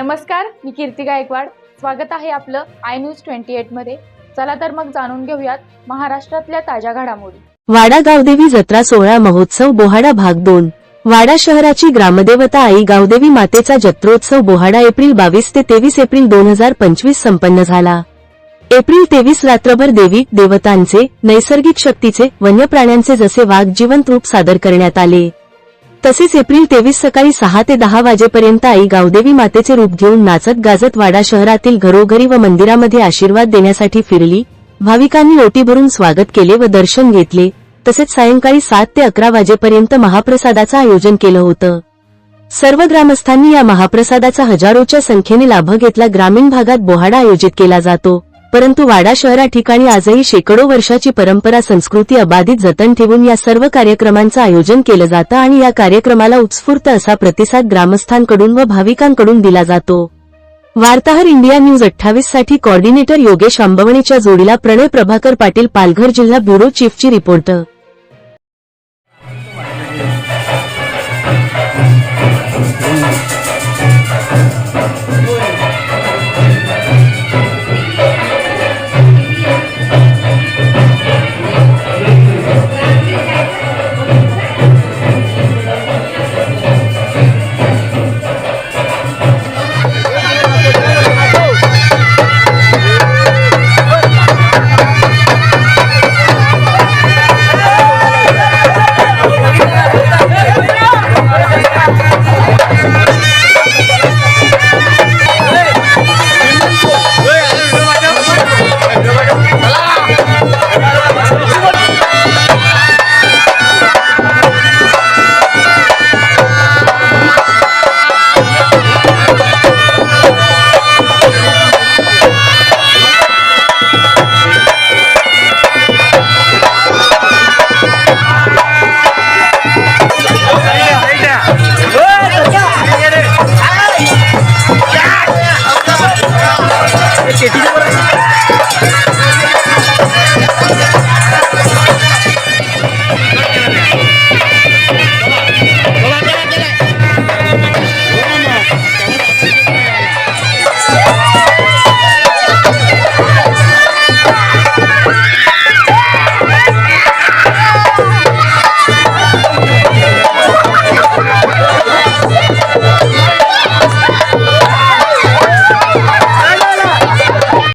नमस्कार, मी कीर्ती गायकवाड. स्वागत आहे आपलं आय न्यूज 28 मध्ये. चला तर मग जाणून घेऊयात महाराष्ट्रातल्या ताज्या घडामोडी. वाडा गावदेवी जत्रा सोहळा महोत्सव बोहाडा भाग 2. वाडा शहराची ग्रामदेवता आई गावदेवी मातेचा जत्रोत्सव बोहाडा एप्रिल 22 ते 23 एप्रिल 2025 संपन्न झाला. एप्रिल 23 रात्रभर देवी देवतांचे, नैसर्गिक शक्तीचे, वन्य प्राण्यांचे जसे वाघ जिवंत रूप सादर करण्यात आले. तसेच एप्रिल 23 सकाळी 6 ते 10 वाजेपर्यंत आई गावदेवी मातेचे रूप घेऊन नाचत गाजत वाडा शहरातील घरोघरी व मंदिरामध्ये आशीर्वाद देण्यासाठी फिरली. भाविकांनी ओटी भरून स्वागत केले व दर्शन घेतले. तसेच सायंकाळी 7 ते 11 वाजेपर्यंत महाप्रसादाचं आयोजन केलं होतं. सर्व ग्रामस्थांनी या महाप्रसादाचा हजारोच्या संख्येने लाभ घेतला. ग्रामीण भागात बोहाडा आयोजित केला जातो, परंतु वाडा शहरा ठिकाणी आजही शेकडो वर्षाची परंपरा संस्कृती अबाधित जतन ठेवून या सर्व कार्यक्रमांचं आयोजन केलं जातं आणि या कार्यक्रमाला उत्स्फूर्त असा प्रतिसाद ग्रामस्थांकडून व भाविकांकडून दिला जातो. वार्ताहर इंडिया न्यूज 28 साठी कोऑर्डिनेटर योगेश आंबवणेच्या जोडीला प्रणय प्रभाकर पाटील, पालघर जिल्हा ब्युरो चीफची रिपोर्टर.